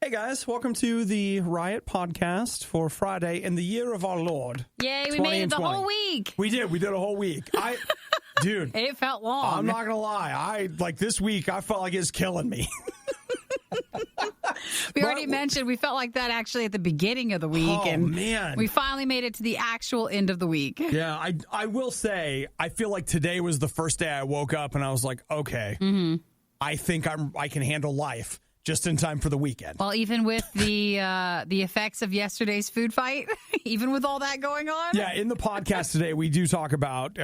Hey guys, welcome to the RIOT podcast for Friday in the year of our Lord. Yay, we made it the whole week. We did a whole week. Dude. It felt long. I'm not going to lie. This week, I felt like it's killing me. We already mentioned we felt like that actually at the beginning of the week. Man. We finally made it to the actual end of the week. Yeah, I will say, I feel like today was the first day I woke up and I was like, okay, I think I can handle life just in time for the weekend. Well, even with the effects of yesterday's food fight, even with all that going on. Yeah, in the podcast today, we do talk about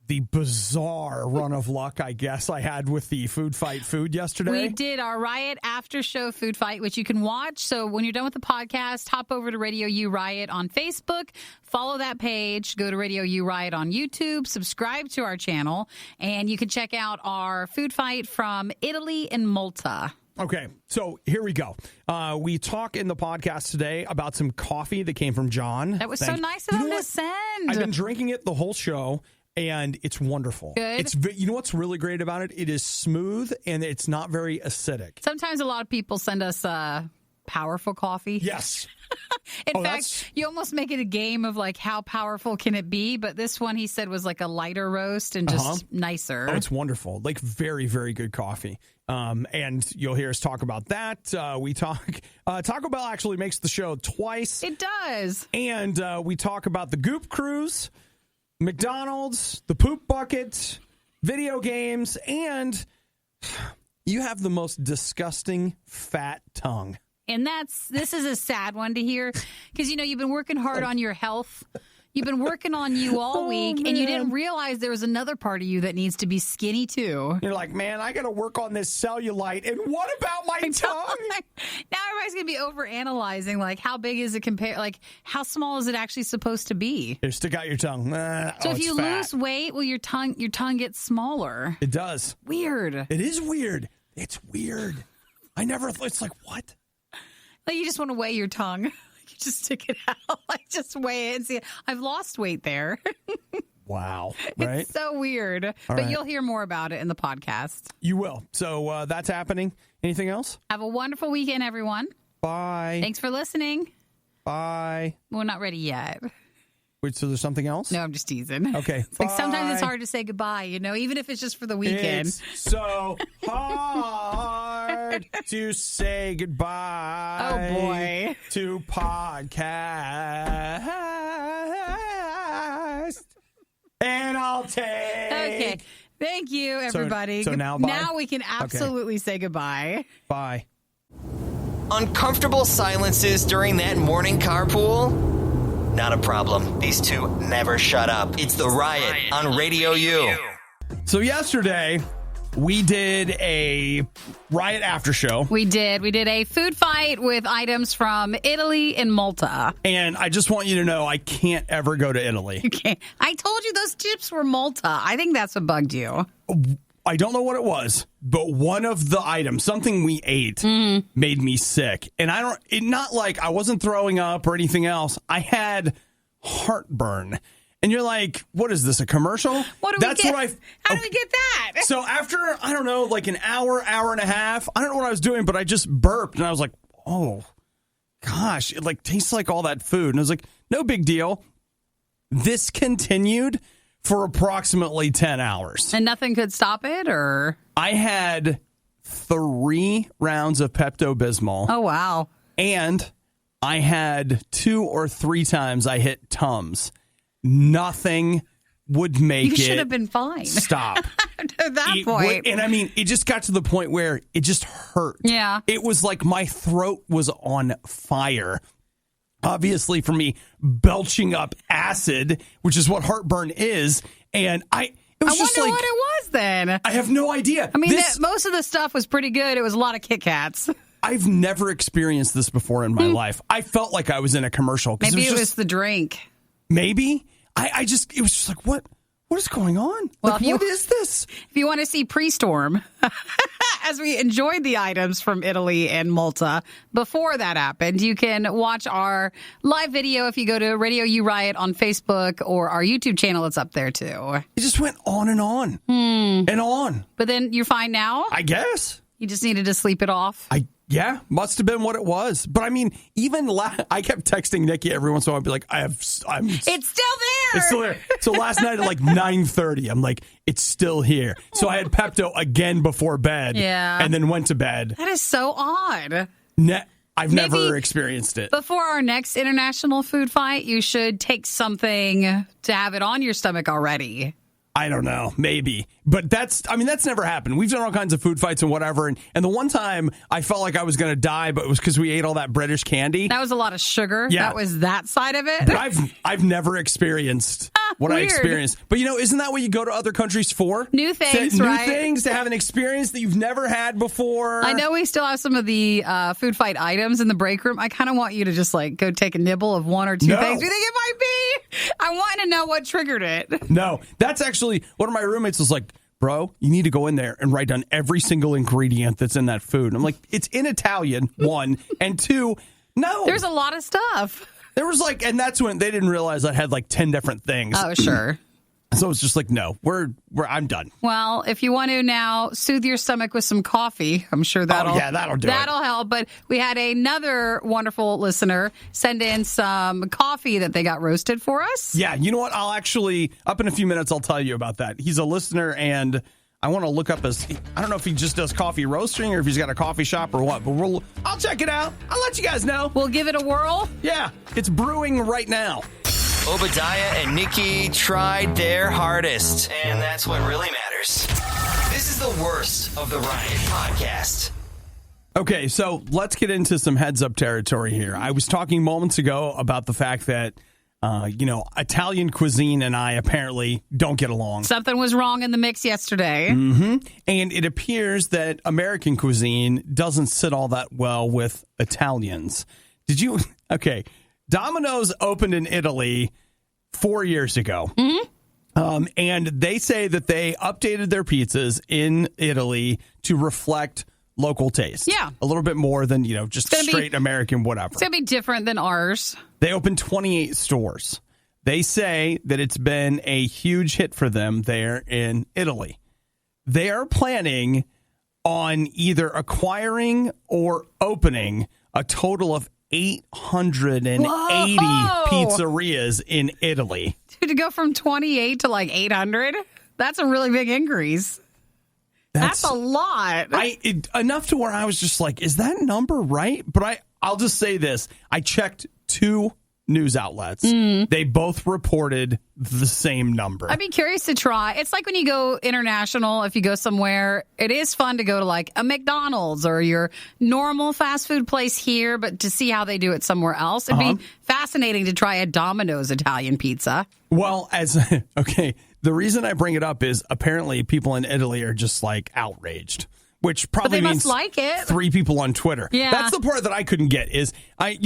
the bizarre run of luck, I guess, I had with the food yesterday. We did our RIOT after show food fight, which you can watch. So when you're done with the podcast, hop over to RadioU RIOT on Facebook, follow that page, go to RadioU RIOT on YouTube, subscribe to our channel, and you can check out our food fight from Italy and Malta. Okay, so here we go. We talk in the podcast today about some coffee that came from John. That was so nice of him to send. I've been drinking it the whole show. And it's wonderful. Good. You know what's really great about it? It is smooth and it's not very acidic. Sometimes a lot of people send us powerful coffee. Yes. In fact, you almost make it a game of like how powerful can it be? But this one he said was like a lighter roast and just nicer. Oh, it's wonderful. Like very, very good coffee. And you'll hear us talk about that. We talk. Taco Bell actually makes the show twice. It does. And we talk about the Goop Cruise, McDonald's, the poop bucket, video games, and you have the most disgusting fat tongue. And this is a sad one to hear because, you've been working hard on your health. You've been working on you all week, and you didn't realize there was another part of you that needs to be skinny, too. You're like, man, I got to work on this cellulite. And what about my tongue? Now everybody's going to be overanalyzing, like, how big is it compared? Like, how small is it actually supposed to be? Here, stick out your tongue. So if you lose weight, well, your tongue gets smaller. It does. Weird. It is weird. It's weird. It's like, what? Like, you just want to weigh your tongue. Just stick it out. Like, just weigh it and see. I've lost weight there. Wow. Right? It's so weird. But you'll hear more about it in the podcast. You will. So that's happening. Anything else? Have a wonderful weekend, everyone. Bye. Thanks for listening. Bye. We're not ready yet. Wait, so there's something else? No, I'm just teasing. Okay. It's like sometimes it's hard to say goodbye, even if it's just for the weekend. It's so hard to say goodbye. Oh, boy. To podcast. And I'll take. Okay. Thank you, everybody. So now, bye? Now we can absolutely say goodbye. Bye. Uncomfortable silences during that morning carpool? Not a problem. These two never shut up. It's the RIOT on RadioU. So yesterday, we did a RIOT after show. We did. We did a food fight with items from Italy and Malta. And I just want you to know I can't ever go to Italy. Okay. I told you those chips were Malta. I think that's what bugged you. I don't know what it was, but one of the items, something we ate, made me sick. And not like I wasn't throwing up or anything else. I had heartburn. And you're like, what is this, a commercial? How do we get that? So after, I don't know, like an hour and a half, I don't know what I was doing, but I just burped. And I was like, oh, gosh, it like tastes like all that food. And I was like, no big deal. This continued for approximately 10 hours. And nothing could stop it, or? I had 3 rounds of Pepto-Bismol. Oh, wow. And I had 2 or 3 times I hit Tums. Nothing would make it. You should have been fine. Stop. At that point. And I mean, it just got to the point where it just hurt. Yeah. It was like my throat was on fire. Obviously, for me, belching up acid, which is what heartburn is. And it was just wonder like, what it was then. I have no idea. I mean, most of the stuff was pretty good. It was a lot of Kit Kats. I've never experienced this before in my life. I felt like I was in a commercial. Maybe it was the drink. Maybe. It was just like, what is going on? Well, like, what is this? If you want to see pre-storm, as we enjoyed the items from Italy and Malta before that happened, you can watch our live video if you go to RadioU RIOT on Facebook or our YouTube channel. It's up there, too. It just went on and on and on. But then you're fine now? I guess. You just needed to sleep it off? Yeah, must have been what it was. But I mean, even I kept texting Nikki every once in a while. I'd be like, It's still there. It's still there. So last night at like 9:30, I'm like, it's still here. So I had Pepto again before bed. Yeah. And then went to bed. That is so odd. I've never experienced it. Before our next international food fight, you should take something to have it on your stomach already. I don't know, maybe. But that's never happened. We've done all kinds of food fights and whatever. And the one time I felt like I was going to die, but it was because we ate all that British candy. That was a lot of sugar. Yeah. That was that side of it. But I've never experienced what I experienced. But, isn't that what you go to other countries for? New things, New things, to have an experience that you've never had before. I know we still have some of the food fight items in the break room. I kind of want you to just go take a nibble of one or two things. You think it might be? I want to know what triggered it. No, that's actually one of my roommates was like, bro, you need to go in there and write down every single ingredient that's in that food. I'm like, it's in Italian, one, and two, no. There's a lot of stuff. There was and that's when they didn't realize I had 10 different things. Oh, sure. So it's just no, I'm done. Well, if you want to now soothe your stomach with some coffee, I'm sure that'll do that'll help. But we had another wonderful listener send in some coffee that they got roasted for us. Yeah, you know what? I'll actually, up in a few minutes, I'll tell you about that. He's a listener, and I want to look up I don't know if he just does coffee roasting or if he's got a coffee shop or what, but I'll check it out. I'll let you guys know. We'll give it a whirl. Yeah, it's brewing right now. Obadiah and Nikki tried their hardest, and that's what really matters. This is the worst of the Riot podcast. Okay, so let's get into some heads-up territory here. I was talking moments ago about the fact that, Italian cuisine and I apparently don't get along. Something was wrong in the mix yesterday. Mm-hmm. And it appears that American cuisine doesn't sit all that well with Italians. Okay. Domino's opened in Italy 4 years ago. Mm-hmm. And they say that they updated their pizzas in Italy to reflect local taste. Yeah. A little bit more than, just straight American whatever. It's going to be different than ours. They opened 28 stores. They say that it's been a huge hit for them there in Italy. They are planning on either acquiring or opening a total of 880 pizzerias in Italy. Dude, to go from 28 to 800, that's a really big increase. That's a lot. Enough to where I was just like, is that number right? But I'll just say this. I checked 2 news outlets. They both reported the same number. I'd be curious to try. It's like when you go international, if you go somewhere, it is fun to go to a McDonald's or your normal fast food place here, but to see how they do it somewhere else. It'd be fascinating to try a Domino's Italian pizza. Well, the reason I bring it up is apparently people in Italy are just outraged. Which probably means like it. 3 people on Twitter. Yeah. That's the part that I couldn't get is I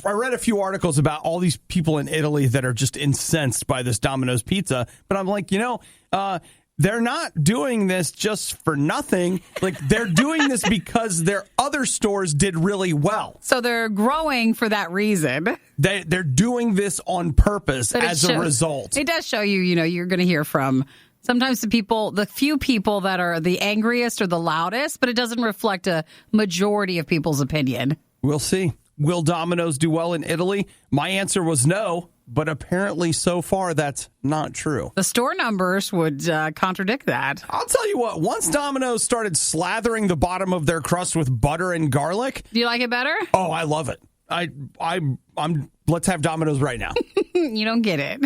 read a few articles about all these people in Italy that are just incensed by this Domino's pizza. But I'm like, they're not doing this just for nothing. They're doing this because their other stores did really well. So they're growing for that reason. They're doing this on purpose as a result. It does show you, you're going to hear from sometimes the few people that are the angriest or the loudest, but it doesn't reflect a majority of people's opinion. We'll see. Will Domino's do well in Italy? My answer was no, but apparently so far that's not true. The store numbers would contradict that. I'll tell you what, once Domino's started slathering the bottom of their crust with butter and garlic. Do you like it better? Oh, I love it. Let's have Domino's right now. You don't get it.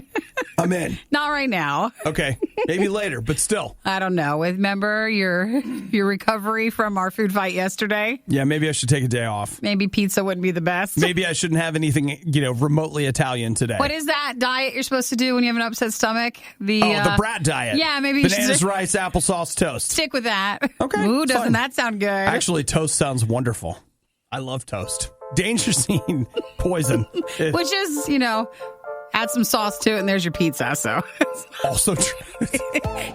I'm in. Not right now. Okay. Maybe later, but still. I don't know. Remember your recovery from our food fight yesterday? Yeah, maybe I should take a day off. Maybe pizza wouldn't be the best. Maybe I shouldn't have anything, remotely Italian today. What is that diet you're supposed to do when you have an upset stomach? The brat diet. Yeah, maybe you bananas, rice, applesauce, toast. Stick with that. Okay. Ooh, doesn't that sound good? Actually, toast sounds wonderful. I love toast. Danger scene, poison. Which is, add some sauce to it and there's your pizza. So also true.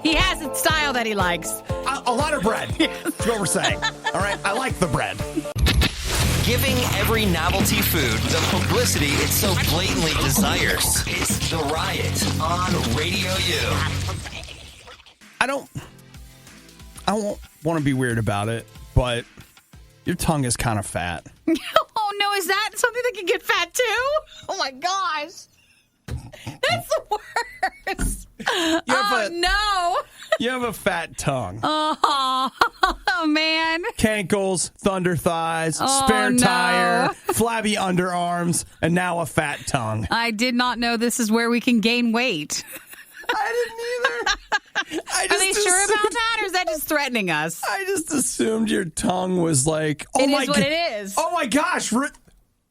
He has a style that he likes. A lot of bread. That's what we're saying. All right. I like the bread. Giving every novelty food the publicity it so blatantly desires. It's The Riot on RadioU. I don't want to be weird about it, but Your tongue is kind of fat. Oh, no. Is that something that can get fat, too? Oh, my gosh. That's the worst. No. You have a fat tongue. Oh, man. Cankles, thunder thighs, spare tire, flabby underarms, and now a fat tongue. I did not know this is where we can gain weight. I didn't either. Are they sure about that, or is that just threatening us? I just assumed your tongue was like, oh, It my is what it is. Oh, my gosh. You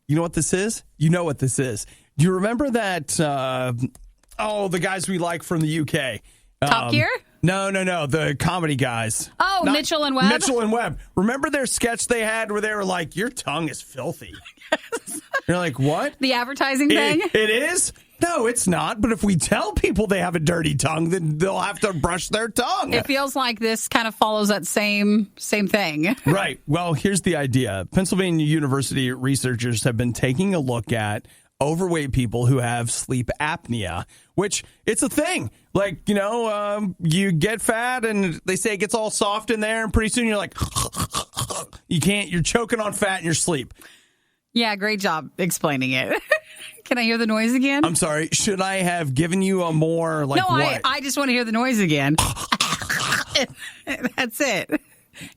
know what this is? You know what this is. Do you remember that, the guys we like from the UK? Top Gear? No. The comedy guys. Oh, Mitchell and Webb? Mitchell and Webb. Remember their sketch they had where they were like, your tongue is filthy? Yes. You're like, what? The advertising thing? It is? No, it's not. But if we tell people they have a dirty tongue, then they'll have to brush their tongue. It feels like this kind of follows that same thing. Right. Well, here's the idea. Pennsylvania University researchers have been taking a look at overweight people who have sleep apnea, which it's a thing. Like, you get fat and they say it gets all soft in there, and pretty soon you're like, you're choking on fat in your sleep. Yeah, great job explaining it. Can I hear the noise again? I'm sorry. Should I have given you a more No, what? I just want to hear the noise again. That's it.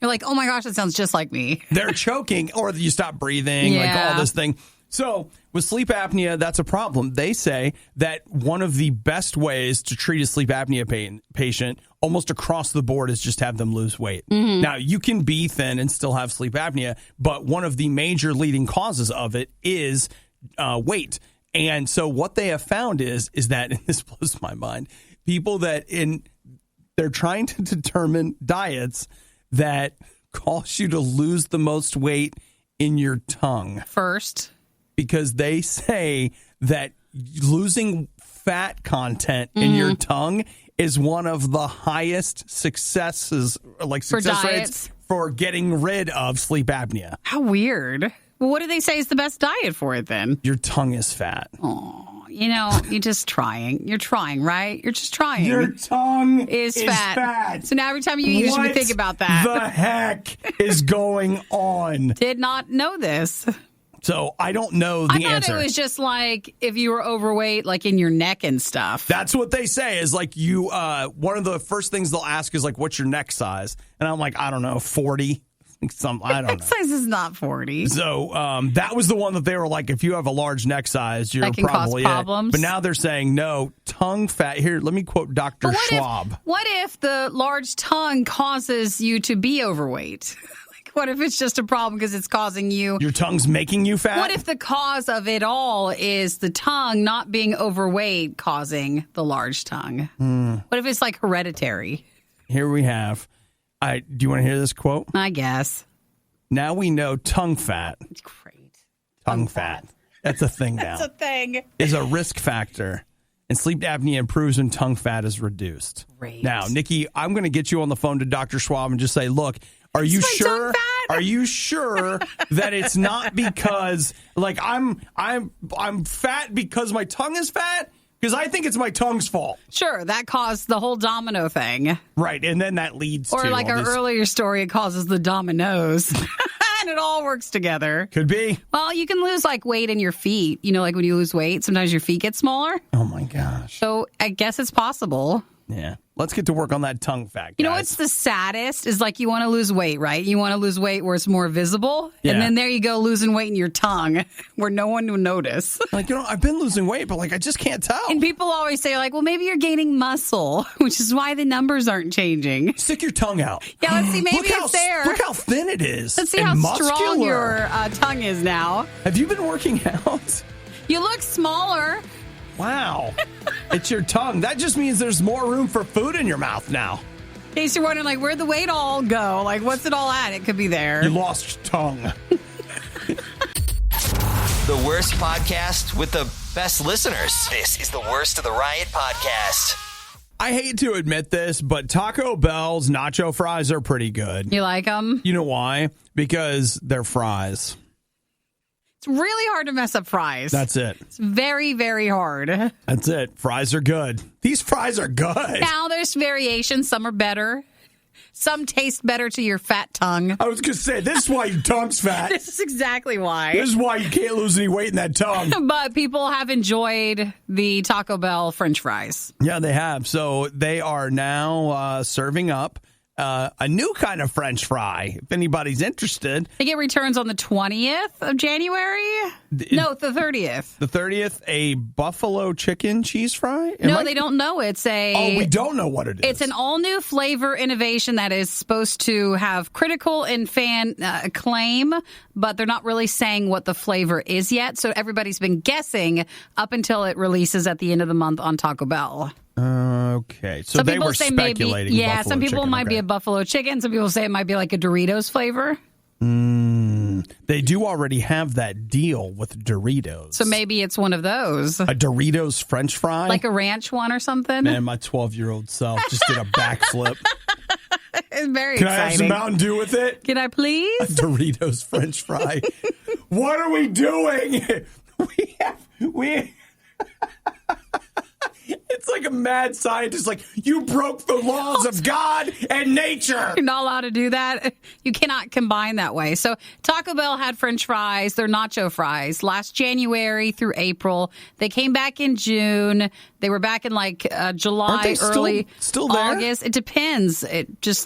You're like, oh my gosh, that sounds just like me. They're choking, or you stop breathing, like all this thing. So with sleep apnea, that's a problem. They say that one of the best ways to treat a sleep apnea patient almost across the board is just have them lose weight. Mm-hmm. Now, you can be thin and still have sleep apnea, but one of the major leading causes of it is weight. And so what they have found is that, and this blows my mind, people that they're trying to determine diets that cause you to lose the most weight in your tongue. First. Because they say that losing fat content in your tongue is one of the highest success rates for getting rid of sleep apnea. How weird. Well, what do they say is the best diet for it then? Your tongue is fat. Oh, you're just trying. You're trying, right? You're just trying. Your tongue is fat. So now every time you eat, you should be thinking about that. What the heck is going on? Did not know this. So I don't know the answer. I thought it was just like if you were overweight, like in your neck and stuff. That's what they say is like you, one of the first things they'll ask is like, what's your neck size? And I'm like, I don't know, 40. I don't know. Neck size is not 40. So that was the one that they were like, if you have a large neck size, you're that can probably cause problems. But now they're saying, no, tongue fat. Here, let me quote Dr. Schwab. What if the large tongue causes you to be overweight? What if it's just a problem because it's causing you... Your tongue's making you fat? What if the cause of it all is the tongue not being overweight causing the large tongue? What if it's like hereditary? Here we have... do you want to hear this quote? I guess. Now we know tongue fat. It's great. Tongue fat. That's a thing now. That's a thing. Is a risk factor. And sleep apnea improves when tongue fat is reduced. Great. Now, Nikki, I'm going to get you on the phone to Dr. Schwab and just say, look... Are you sure? Are you sure that it's not because like I'm fat because my tongue is fat? Because I think it's my tongue's fault. Sure, that caused the whole domino thing. Right, and then that leads to... Or like our earlier story, it causes the dominoes. And it all works together. Could be. Well, you can lose like weight in your feet. Like when you lose weight, sometimes your feet get smaller. Oh my gosh. So I guess it's possible. Yeah. Let's get to work on that tongue fat, guys. You know what's the saddest is like you want to lose weight, right? You want to lose weight where it's more visible. Yeah. And then there you go, losing weight in your tongue where no one will notice. Like, I've been losing weight, but like I just can't tell. And people always say like, well, maybe you're gaining muscle, which is why the numbers aren't changing. Stick your tongue out. Yeah, let's see. Maybe it's there. Look how thin it is. Let's see how strong your tongue is now. Have you been working out? You look smaller. Wow. It's your tongue. That just means there's more room for food in your mouth now. In case you're wondering, like, where'd the weight all go? Like, what's it all at? It could be there. You lost your tongue. The worst podcast with the best listeners. This is the Worst of the Riot podcast. I hate to admit this, but Taco Bell's nacho fries are pretty good. You like them? You know why? Because they're fries. It's really hard to mess up fries. That's it. It's very, very hard. That's it. Fries are good. These fries are good. Now, there's variations. Some are better. Some taste better to your fat tongue. I was going to say, this is why your tongue's fat. This is exactly why. This is why you can't lose any weight in that tongue. But people have enjoyed the Taco Bell French fries. Yeah, they have. So they are now serving up a new kind of French fry, if anybody's interested. I think it returns on the 20th of January. No, the 30th. The 30th, a buffalo chicken cheese fry? They don't know. We don't know what it is. It's an all-new flavor innovation that is supposed to have critical and fan acclaim, but they're not really saying what the flavor is yet. So everybody's been guessing up until it releases at the end of the month on Taco Bell. Okay, so they were speculating. Maybe, some people might be a buffalo chicken. Some people say it might be like a Doritos flavor. They do already have that deal with Doritos. So maybe it's one of those. A Doritos French fry? Like a ranch one or something? Man, my 12-year-old self just did a backflip. It's very Can exciting. I have some Mountain Dew with it? Can I please? A Doritos French fry. What are we doing? It's like a mad scientist, like, you broke the laws of God and nature. You're not allowed to do that. You cannot combine that way. So Taco Bell had French fries, their nacho fries, last January through April. They came back in June. They were back in like July, early still there? August. It depends.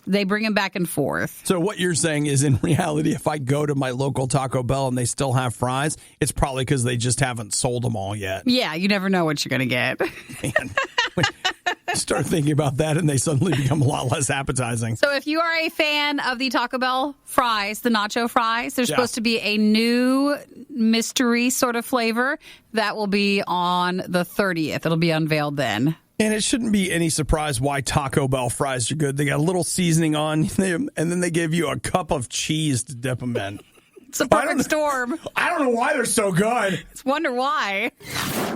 They bring them back and forth. So what you're saying is, in reality, if I go to my local Taco Bell and they still have fries, it's probably because they just haven't sold them all yet. Yeah, you never know what you're going to get. Man, start thinking about that and they suddenly become a lot less appetizing. So if you are a fan of the Taco Bell fries, the nacho fries, there's supposed to be a new mystery sort of flavor that will be on the 30th. It'll be unveiled then. And it shouldn't be any surprise why Taco Bell fries are good. They got a little seasoning on them, and then they give you a cup of cheese to dip them in. It's a perfect storm. I don't know why they're so good. Just wonder why.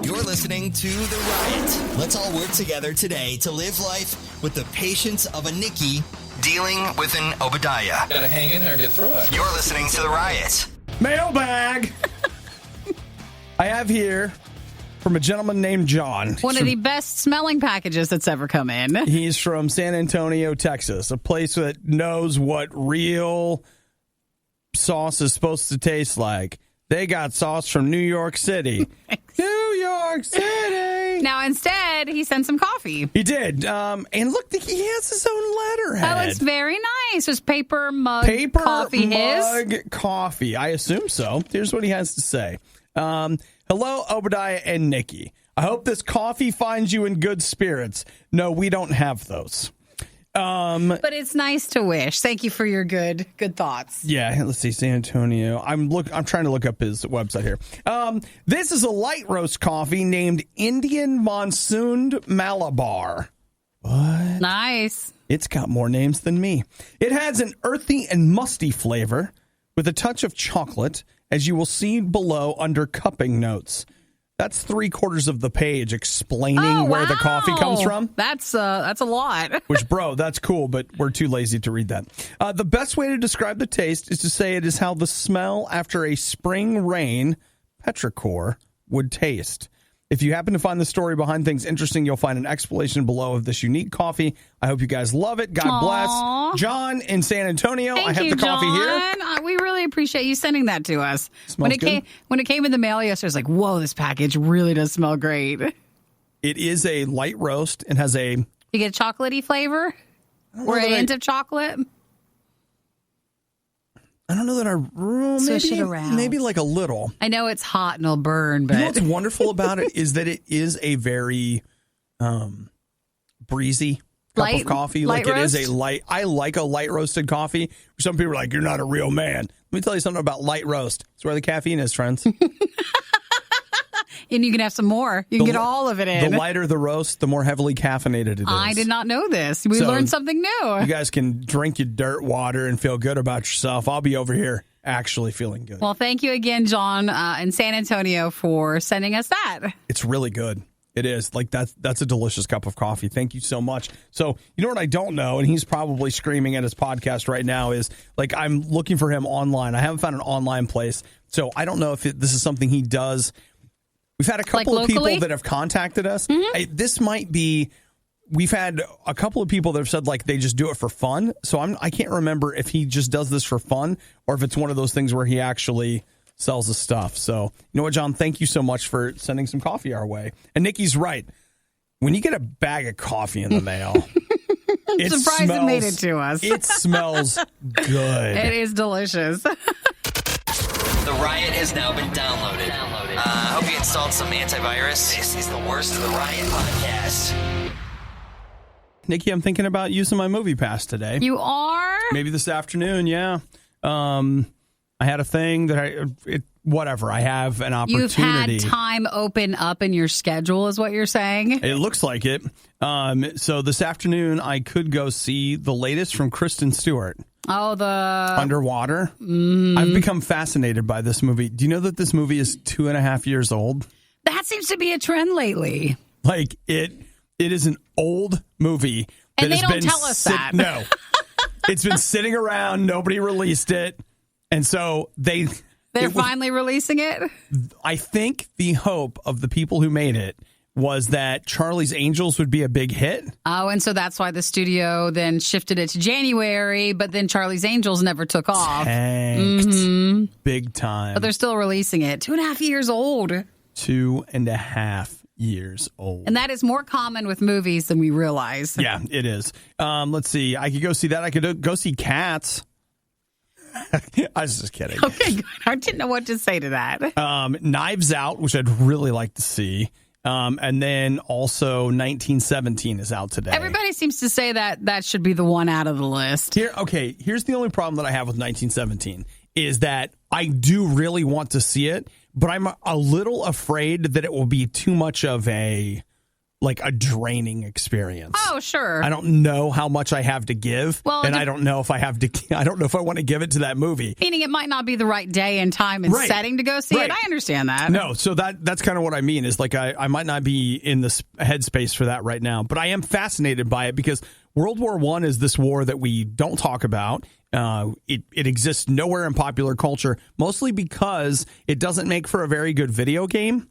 You're listening to The Riot. Let's all work together today to live life with the patience of a Nikki dealing with an Obadiah. Gotta hang in there and get through it. You're listening to The Riot. Mailbag. I have here from a gentleman named John. One of the best smelling packages that's ever come in. He's from San Antonio, Texas, a place that knows what real sauce is supposed to taste like. They got sauce from New York City. New York City. Now, instead, he sent some coffee. He did. And look, he has his own letterhead. Oh, it's very nice. There's paper mug coffee. his. Coffee. I assume so. Here's what he has to say. Hello, Obadiah and Nikki. I hope this coffee finds you in good spirits. No, we don't have those. But it's nice to wish. Thank you for your good thoughts. Yeah, let's see, San Antonio. I'm trying to look up his website here. This is a light roast coffee named Indian Monsooned Malabar. What? Nice. It's got more names than me. It has an earthy and musty flavor with a touch of chocolate, as you will see below under cupping notes. That's 3/4 of the page explaining where the coffee comes from. That's a lot. Which, bro, that's cool, but we're too lazy to read that. The best way to describe the taste is to say it is how the smell after a spring rain, petrichor, would taste. If you happen to find the story behind things interesting, you'll find an explanation below of this unique coffee. I hope you guys love it. God bless. John in San Antonio. Thank I have you, the coffee John. here. We really appreciate you sending that to us. Smells good. When it came in the mail yesterday, I was like, whoa, this package really does smell great. It is a light roast. It has a... You get a chocolatey flavor? Or a hint of chocolate? I don't know that Swish it around. Maybe like a little. I know it's hot and it'll burn, but... You know what's wonderful about it is that it is a very breezy cup of coffee. Like it is a light. I like a light roasted coffee. Some people are like, you're not a real man. Let me tell you something about light roast. It's where the caffeine is, friends. And you can have some more. You can get all of it in. The lighter the roast, the more heavily caffeinated it is. I did not know this. We learned something new. You guys can drink your dirt water and feel good about yourself. I'll be over here actually feeling good. Well, thank you again, John, in San Antonio, for sending us that. It's really good. It is. Like, that's a delicious cup of coffee. Thank you so much. So, you know what I don't know, and he's probably screaming at his podcast right now, is, like, I'm looking for him online. I haven't found an online place, so I don't know if this is something he does. We've had a couple of people that have contacted us. Mm-hmm. This might be we've had a couple of people that have said like they just do it for fun. So I can't remember if he just does this for fun or if it's one of those things where he actually sells the stuff. So, you know what, John, thank you so much for sending some coffee our way. And Nikki's right. When you get a bag of coffee in the mail, I'm surprised it made it to us. It smells good. It is delicious. The Riot has now been downloaded. I hope you installed some antivirus. This is the worst of the Riot podcast. Nikki, I'm thinking about using my movie pass today. You are? Maybe this afternoon, yeah. I had a thing that whatever. I have an opportunity. You've had time open up in your schedule is what you're saying? It looks like it. So this afternoon, I could go see the latest from Kristen Stewart. Oh, the Underwater. Mm-hmm. I've become fascinated by this movie. Do you know that this movie is 2.5 years old? That seems to be a trend lately. Like it is an old movie. And they don't tell us that. No. It's been sitting around. Nobody released it. And so they're finally releasing it? I think the hope of the people who made it was that Charlie's Angels would be a big hit. Oh, and so that's why the studio then shifted it to January, but then Charlie's Angels never took off. Tanked. Mm-hmm. Big time. But they're still releasing it. 2.5 years old. 2.5 years old. And that is more common with movies than we realize. Yeah, it is. Let's see. I could go see that. I could go see Cats. I was just kidding. Okay, good. I didn't know what to say to that. Knives Out, which I'd really like to see. And then also 1917 is out today. Everybody seems to say that should be the one out of the list. Here's the only problem that I have with 1917 is that I do really want to see it, but I'm a little afraid that it will be too much of a draining experience. Oh, sure. I don't know how much I have to give, and I don't know if I don't know if I want to give it to that movie. Meaning it might not be the right day and time and setting to go see it. I understand that. No, so that's kind of what I mean is like I might not be in this headspace for that right now, but I am fascinated by it because World War I is this war that we don't talk about. It exists nowhere in popular culture, mostly because it doesn't make for a very good video game.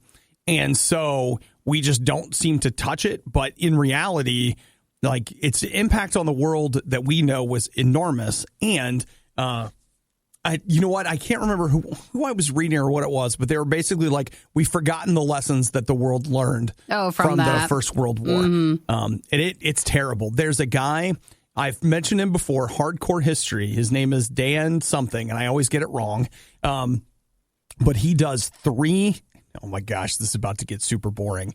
And so we just don't seem to touch it. But in reality, like its impact on the world that we know was enormous. And you know what? I can't remember who I was reading or what it was, but they were basically like, we've forgotten the lessons that the world learned from the First World War. Mm-hmm. And it's terrible. There's a guy, I've mentioned him before, Hardcore History. His name is Dan something, and I always get it wrong. But he does 3... Oh my gosh, this is about to get super boring.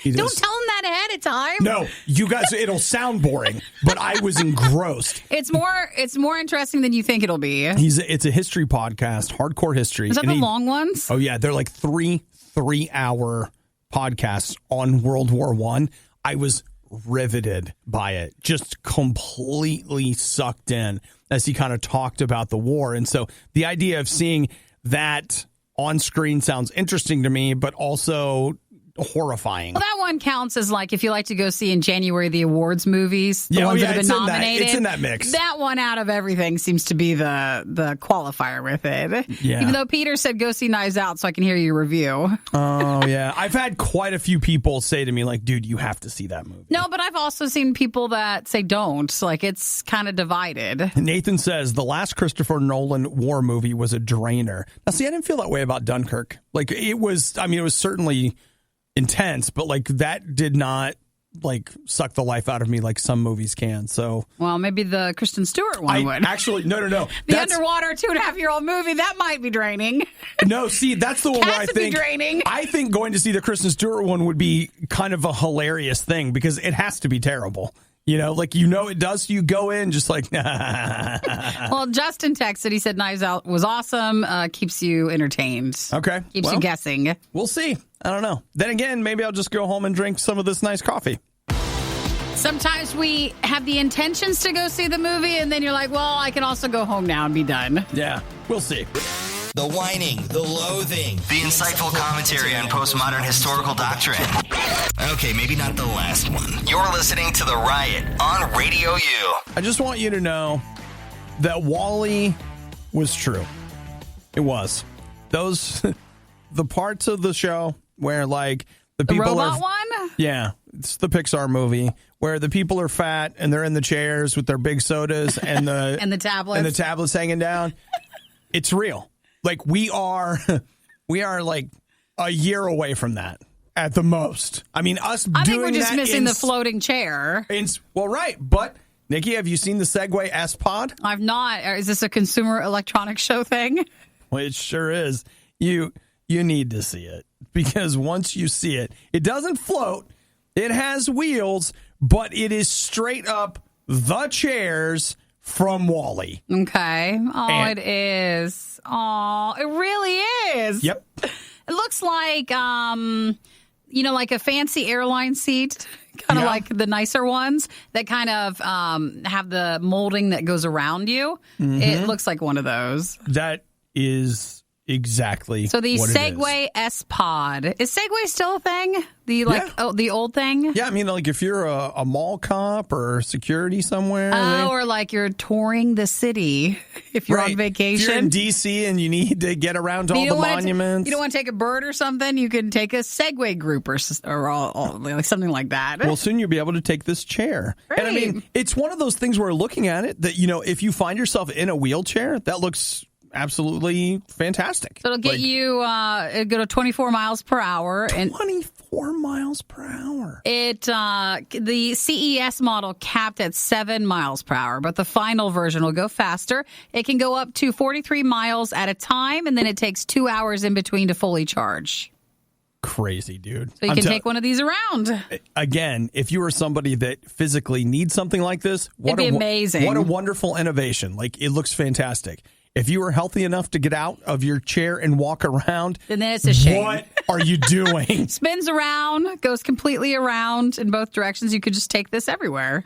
Don't tell him that ahead of time. No, you guys, it'll sound boring, but I was engrossed. It's more interesting than you think it'll be. It's a history podcast, Hardcore History. Is that the long ones? Oh yeah, they're like 3-hour podcasts on World War I. I was riveted by it, just completely sucked in as he kind of talked about the war. And so the idea of seeing that on screen sounds interesting to me, but also horrifying. Well, that one counts as like if you like to go see in January the awards movies, the ones that have been nominated. It's in that mix. That one out of everything seems to be the qualifier with it. Yeah. Even though Peter said go see Knives Out so I can hear your review. Oh, yeah. I've had quite a few people say to me like, dude, you have to see that movie. No, but I've also seen people that say don't. Like it's kind of divided. Nathan says the last Christopher Nolan war movie was a drainer. Now, see, I didn't feel that way about Dunkirk. Like it was certainly intense, but like that did not like suck the life out of me like some movies can. So, well, maybe the Kristen Stewart one would. Actually, no. The underwater 2.5-year-old movie that might be draining. No, see, that's the one where I think draining. I think going to see the Kristen Stewart one would be kind of a hilarious thing because it has to be terrible. You know, like, it does. You go in just like, Well, Justin texted. He said Knives Out was awesome. Keeps you entertained. Okay. Keeps you guessing. We'll see. I don't know. Then again, maybe I'll just go home and drink some of this nice coffee. Sometimes we have the intentions to go see the movie, and then you're like, well, I can also go home now and be done. Yeah, we'll see. The whining, the loathing, the insightful commentary on postmodern historical doctrine. Okay, maybe not the last one. You're listening to The Riot on Radio U. I just want you to know that WALL-E was true. It was. The parts of the show where, like, the people robot one? Yeah, it's the Pixar movie where the people are fat and they're in the chairs with their big sodas and the and the tablets hanging down. It's real. Like we are like a year away from that at the most. I mean, I think we're just missing the floating chair. Well, right, but Nikki, have you seen the Segway S-Pod? I've not. Is this a consumer electronics show thing? Well, it sure is. You need to see it because once you see it, it doesn't float. It has wheels, but it is straight up the chairs from WALL-E. Okay. Oh, it is. Oh, it really is. Yep. It looks like, like a fancy airline seat, kind of like the nicer ones that kind of have the molding that goes around you. Mm-hmm. It looks like one of those. That is exactly so the what Segway S-Pod. Is Segway still a thing? The old thing? Yeah, I mean, like if you're a mall cop or security somewhere. Or like you're touring the city if you're on vacation. If you're in D.C. and you need to get around to all the monuments. You don't want to take a bird or something, you can take a Segway group or like something like that. Well, soon you'll be able to take this chair. Great. And I mean, it's one of those things where looking at it that, if you find yourself in a wheelchair, that looks absolutely fantastic. So it'll get you go to 24 miles per hour. 24 miles per hour. The CES model capped at 7 miles per hour, but the final version will go faster. It can go up to 43 miles at a time, and then it takes 2 hours in between to fully charge. Crazy, dude. So you can take one of these around. Again, if you are somebody that physically needs something like this, it'd be amazing. What a wonderful innovation. Like, it looks fantastic. If you are healthy enough to get out of your chair and walk around, then it's a shame. What are you doing? Spins around, goes completely around in both directions. You could just take this everywhere.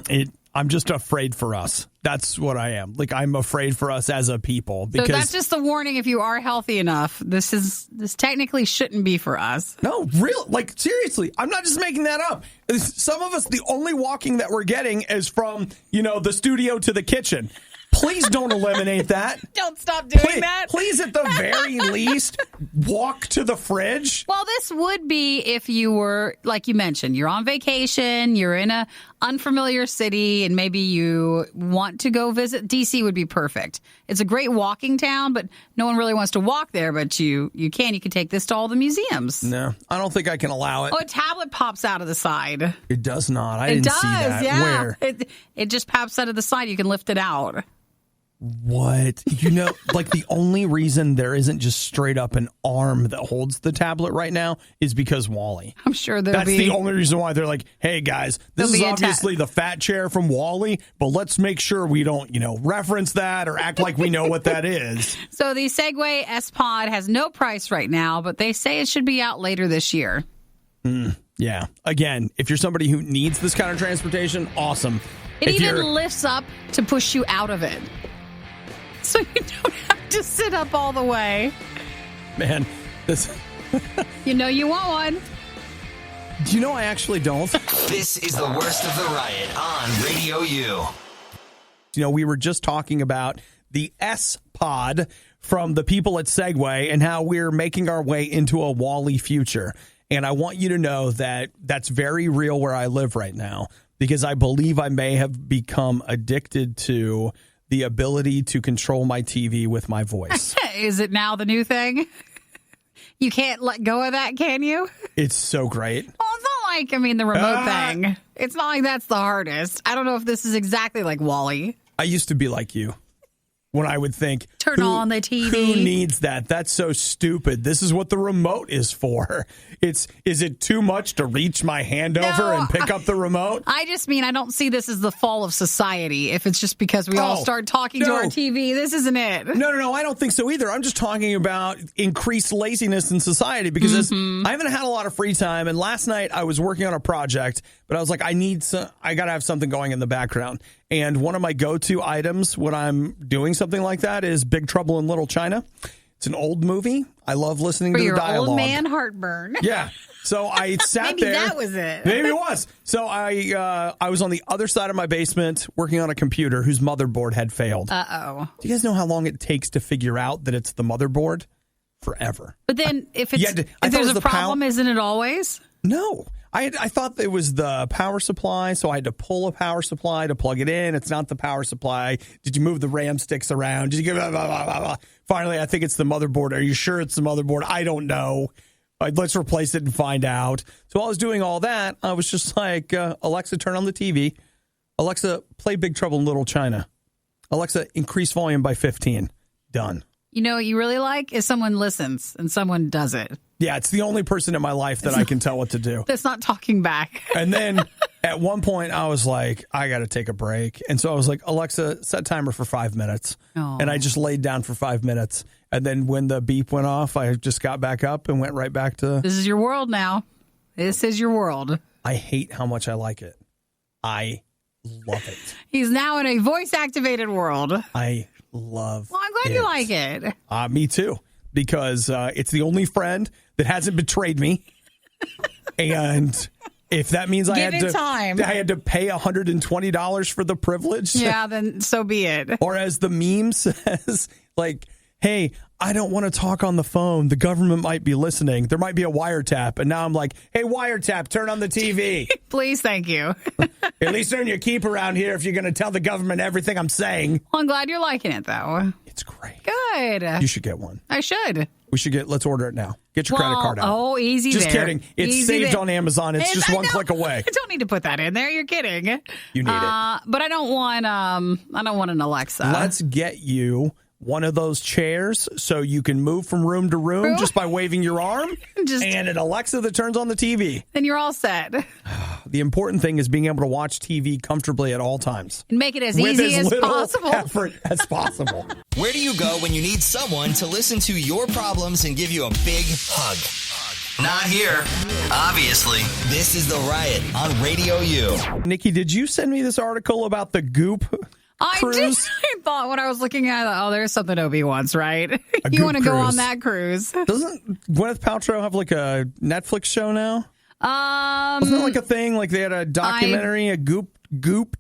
I'm just afraid for us. That's what I am. Like, I'm afraid for us as a people. Because so that's just a warning. If you are healthy enough, this technically shouldn't be for us. No, real. Like, seriously, I'm not just making that up. Some of us, the only walking that we're getting is from, the studio to the kitchen. Please don't eliminate that. Don't stop doing that. Please, at the very least, walk to the fridge. Well, this would be if you were, like you mentioned, you're on vacation, you're in a unfamiliar city, and maybe you want to go visit. DC would be perfect. It's a great walking town, but no one really wants to walk there, but you can. You can take this to all the museums. No, I don't think I can allow it. Oh, a tablet pops out of the side. It does not. I didn't see that. Yeah. Where? It just pops out of the side. You can lift it out. What? Like the only reason there isn't just straight up an arm that holds the tablet right now is because WALL-E. I'm sure that's the only reason why they're like, hey guys, this is obviously the fat chair from WALL-E, but let's make sure we don't, reference that or act like we know what that is. So the Segway S-Pod has no price right now, but they say it should be out later this year. Yeah. Again, if you're somebody who needs this kind of transportation, awesome. It even lifts up to push you out of it. So you don't have to sit up all the way. Man, this... you want one. Do you know I actually don't? This is the worst of the riot on Radio U. We were just talking about the S-Pod from the people at Segway and how we're making our way into a WALL-E future. And I want you to know that that's very real where I live right now, because I believe I may have become addicted to the ability to control my TV with my voice. Is it now the new thing? You can't let go of that, can you? It's so great. Well, it's not like, the remote thing. It's not like that's the hardest. I don't know if this is exactly like WALL-E. I used to be like you. When I would think, turn on the TV. Who needs that? That's so stupid. This is what the remote is for. Is it too much to reach my hand over and pick up the remote? I just mean I don't see this as the fall of society. If it's just because we all start talking to our TV, this isn't it. No, I don't think so either. I'm just talking about increased laziness in society because I haven't had a lot of free time. And last night I was working on a project, but I was like, I got to have something going in the background. And one of my go-to items when I'm doing something like that is Big Trouble in Little China. It's an old movie. I love listening to the dialogue. For your old man heartburn. Yeah. So I sat there. Maybe that was it. Maybe it was. So I was on the other side of my basement working on a computer whose motherboard had failed. Uh-oh. Do you guys know how long it takes to figure out that it's the motherboard? Forever. But then if there's a problem, isn't it always? No. I thought it was the power supply, so I had to pull a power supply to plug it in. It's not the power supply. Did you move the RAM sticks around? Did you give blah, blah, blah, blah, blah. Finally, I think it's the motherboard. Are you sure it's the motherboard? I don't know. Let's replace it and find out. So while I was doing all that, I was just like, Alexa, turn on the TV. Alexa, play Big Trouble in Little China. Alexa, increase volume by 15. Done. You know what you really like is someone listens and someone does it. Yeah, it's the only person in my life that I can tell what to do. That's not talking back. And then at one point, I was like, I got to take a break. And so I was like, Alexa, set timer for 5 minutes. Oh. And I just laid down for 5 minutes. And then when the beep went off, I just got back up and went right back to... This is your world now. This is your world. I hate how much I like it. I love it. He's now in a voice-activated world. I love Well, I'm glad you like it. Me too. Because it's the only friend that hasn't betrayed me. And if that means I had to pay $120 for the privilege. Yeah, then so be it. Or as the meme says, like, hey, I don't want to talk on the phone. The government might be listening. There might be a wiretap. And now I'm like, hey, wiretap, turn on the TV. Please, thank you. At least earn your keep around here if you're going to tell the government everything I'm saying. Well, I'm glad you're liking it, though. It's great. Good. You should get one. I should. Let's order it now. Get your credit card out. Oh, easy Just there. kidding. It's easy saved there. on Amazon. It's just one click away. I don't need to put that in there. You're kidding. You need it. But I don't want an Alexa. Let's get you one of those chairs so you can move from room to room just by waving your arm and an Alexa that turns on the TV. Then you're all set. The important thing is being able to watch TV comfortably at all times. And make it as easy as possible. Effort as possible. Where do you go when you need someone to listen to your problems and give you a big hug? Not here. Obviously, this is The Riot on Radio U. Nikki, did you send me this article about the Goop Cruise? I thought when I was looking at it, there's something Obi wants, right? You Goop want to go Cruise. on that cruise. Doesn't Gwyneth Paltrow have like a Netflix show now? Wasn't that like a thing? Like they had a documentary, a Goop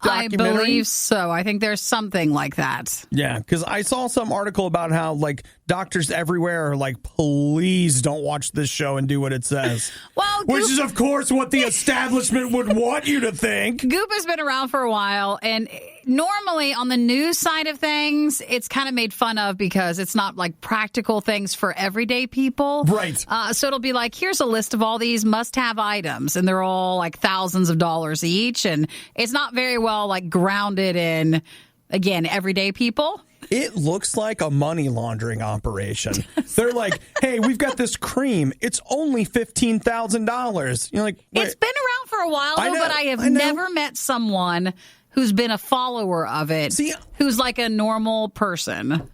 documentary? I believe so. I think there's something like that. Yeah, because I saw some article about how like doctors everywhere are like, please don't watch this show and do what it says. Well, which is, of course, what the establishment would want you to think. Goop has been around for a while, and normally on the news side of things, it's kind of made fun of because it's not like practical things for everyday people. Right. So it'll be like, here's a list of all these must-have items, and they're all like thousands of dollars each, and it's not very well like grounded in, again, everyday people. It looks like a money laundering operation. They're like, hey, we've got this cream. It's only $15,000. You're like, wait. It's been around for a while, I know, but I have never met someone who's been a follower of it, who's like a normal person.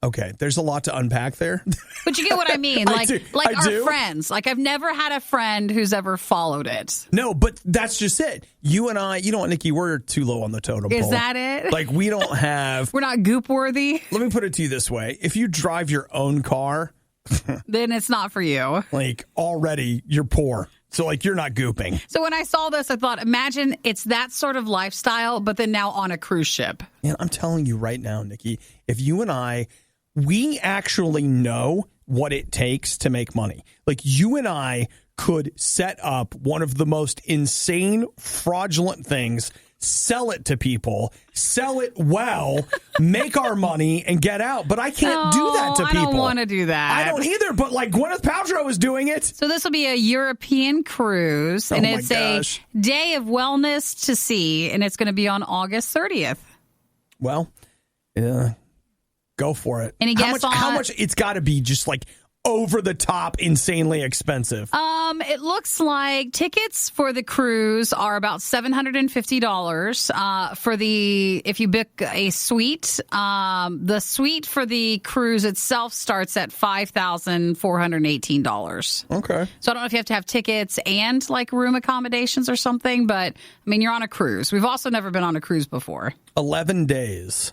Okay, there's a lot to unpack there. But you get what I mean. Like our friends. Like I've never had a friend who's ever followed it. No, but that's just it. You and I, you know what, Nikki, we're too low on the totem pole. Is that it? Like we don't have... We're not Goop worthy? Let me put it to you this way. If you drive your own car... then it's not for you. Like already you're poor. So like you're not gooping. So when I saw this, I thought, imagine it's that sort of lifestyle, but then now on a cruise ship. And I'm telling you right now, Nikki, if you and I... we actually know what it takes to make money. Like you and I could set up one of the most insane, fraudulent things, sell it to people, sell it well, make our money, and get out. But I can't do that to people. I don't want to do that. I don't either, but like Gwyneth Paltrow is doing it. So this will be a European cruise, and it's a day of wellness to see, and it's going to be on August 30th. Well, go for it. Any guess on how much? It's got to be just like over the top, insanely expensive. It looks like tickets for the cruise are about $750 if you book a suite. The suite for the cruise itself starts at $5,418. Okay. So I don't know if you have to have tickets and like room accommodations or something, but I mean, you're on a cruise. We've also never been on a cruise before. 11 days.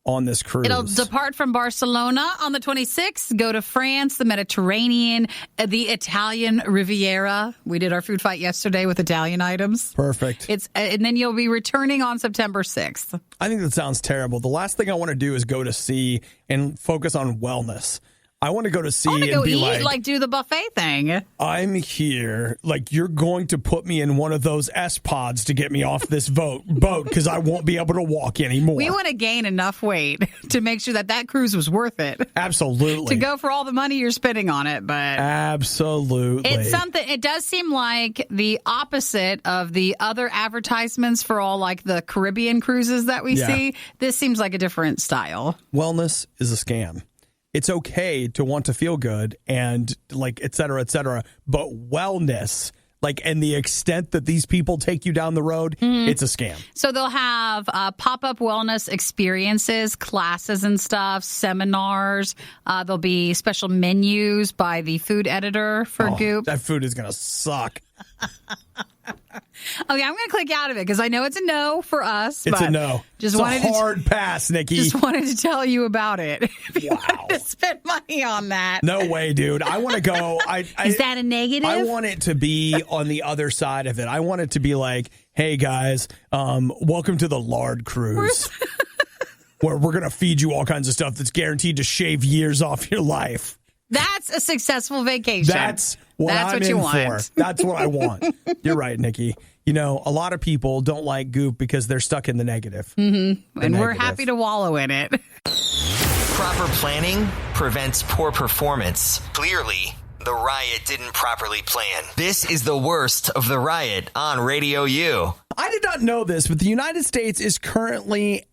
On this cruise. It'll depart from Barcelona on the 26th, go to France, the Mediterranean, the Italian Riviera. We did our food fight yesterday with Italian items. Perfect. And then you'll be returning on September 6th. I think that sounds terrible. The last thing I want to do is go to sea and focus on wellness. I want to go to sea I want to and go be eat, like, do the buffet thing. I'm here. Like, you're going to put me in one of those S-pods to get me off this boat because I won't be able to walk anymore. We want to gain enough weight to make sure that cruise was worth it. Absolutely. To go for all the money you're spending on it, but absolutely. it's something. It does seem like the opposite of the other advertisements for all like the Caribbean cruises that we see. This seems like a different style. Wellness is a scam. It's okay to want to feel good and like et cetera, but wellness, like, and the extent that these people take you down the road, it's a scam. So they'll have pop-up wellness experiences, classes and stuff, seminars. There'll be special menus by the food editor for Goop. That food is going to suck. Okay, I'm going to click out of it because I know it's a no for us. It's a no. It's a hard pass, Nikki. Just wanted to tell you about it. If you Wow. wanted to spend money on that. No way, dude. I want to go. Is that a negative? I want it to be on the other side of it. I want it to be like, hey, guys, welcome to the Lard Cruise, where we're going to feed you all kinds of stuff that's guaranteed to shave years off your life. That's a successful vacation. That's what you in want. for. That's what I want. You're right, Nikki. You know, a lot of people don't like Goop because they're stuck in the negative. Mm-hmm. And we're happy to wallow in it. Proper planning prevents poor performance. Clearly, the riot didn't properly plan. This is the worst of the riot on Radio U. I did not know this, but the United States is currently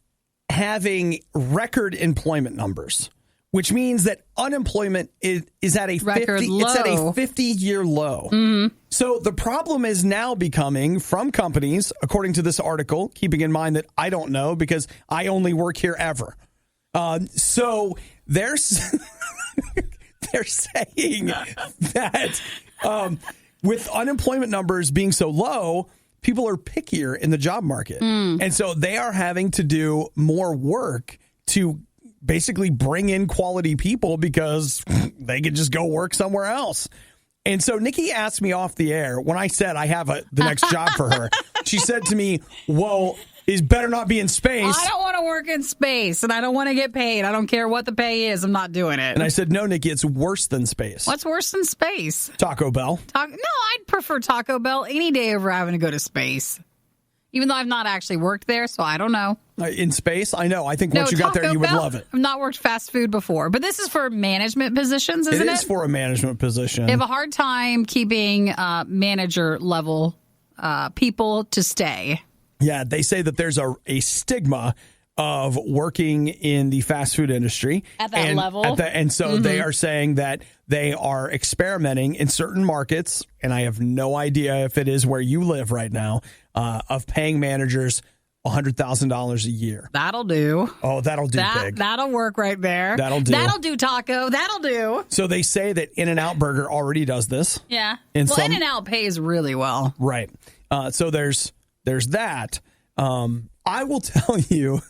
having record employment numbers, which means that unemployment is at a record low. It's at a 50-year low. Mm-hmm. So the problem is now becoming from companies, according to this article, keeping in mind that I don't know because I only work here ever. So they're saying that with unemployment numbers being so low, people are pickier in the job market. And so they are having to do more work to basically bring in quality people because they could just go work somewhere else. And so Nikki asked me off the air when I said I have the next job for her. She said to me, well, it better not be in space. I don't want to work in space and I don't want to get paid. I don't care what the pay is. I'm not doing it. And I said, no, Nikki, it's worse than space. What's worse than space? Taco Bell. No, I'd prefer Taco Bell any day over having to go to space. Even though I've not actually worked there, so I don't know. In space? I know. I think once you got there, you would love it. I've not worked fast food before, but this is for management positions, isn't it? It is for a management position. They have a hard time keeping manager level people to stay. Yeah, they say that there's a stigma of working in the fast food industry. At that level. And so they are saying that they are experimenting in certain markets, and I have no idea if it is where you live right now, of paying managers $100,000 a year. That'll do. Oh, that'll do big. That'll work right there. That'll do. That'll do, Taco. That'll do. So they say that In-N-Out Burger already does this. Yeah. In-N-Out pays really well. Right. So there's that. I will tell you,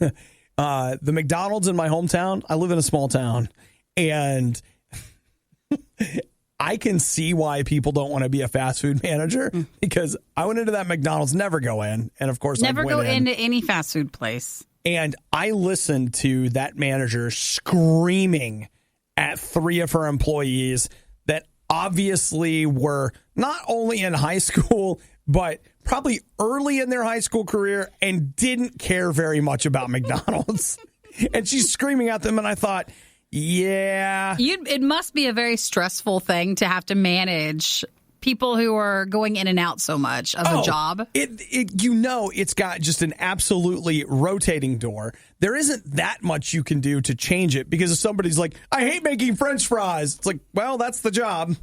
the McDonald's in my hometown, I live in a small town, and I can see why people don't want to be a fast food manager because I went into that McDonald's, never go in. And of course, never go into any fast food place. And I listened to that manager screaming at 3 of her employees that obviously were not only in high school, but probably early in their high school career and didn't care very much about McDonald's. And she's screaming at them. And I thought, yeah. It must be a very stressful thing to have to manage people who are going in and out so much of a job. It's got just an absolutely rotating door. There isn't that much you can do to change it because if somebody's like, I hate making French fries. It's like, well, that's the job.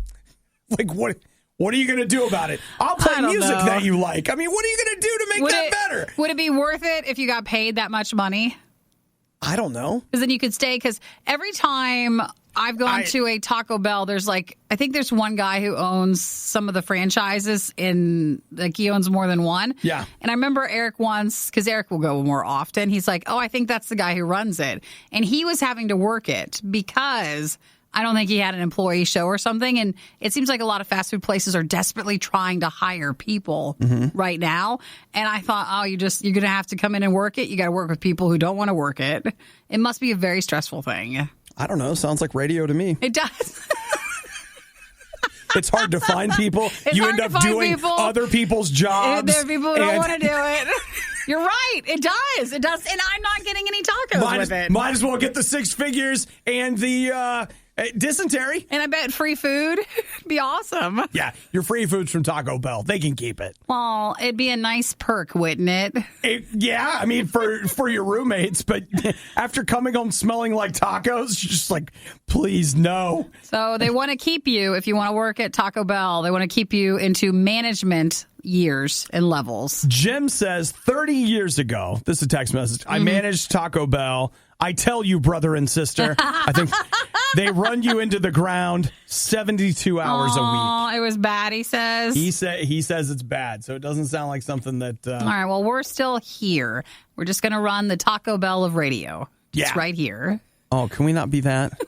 Like, what are you going to do about it? I'll play music that you like. I mean, what are you going to do to make that better? Would it be worth it if you got paid that much money? I don't know. Because then you could stay. Because every time I've gone to a Taco Bell, there's I think there's one guy who owns some of the franchises he owns more than one. Yeah. And I remember Eric once, because Eric will go more often. He's like, oh, I think that's the guy who runs it. And he was having to work it because I don't think he had an employee show or something. And it seems like a lot of fast food places are desperately trying to hire people right now. And I thought, you're going to have to come in and work it. You got to work with people who don't want to work it. It must be a very stressful thing. I don't know. Sounds like radio to me. It does. It's hard to find people. It's You hard end to up find doing people. other people's jobs. There are people who don't want to do it. You're right. It does. It does. And I'm not getting any tacos with it. Might as well get the 6 figures and the dysentery. And I bet free food would be awesome. Yeah, your free food's from Taco Bell. They can keep it. Well, it'd be a nice perk, wouldn't it? Yeah, I mean, for your roommates, but after coming home smelling like tacos, you're just like, please, no. So they want to keep you, if you want to work at Taco Bell, they want to keep you into management years and levels. Jim says 30 years ago, this is a text message, I managed Taco Bell. I tell you, brother and sister, I think they run you into the ground 72 hours a week. Oh, it was bad, he says. He says it's bad, so it doesn't sound like something that... All right, well, we're still here. We're just going to run the Taco Bell of radio. It's right here. Oh, can we not be that?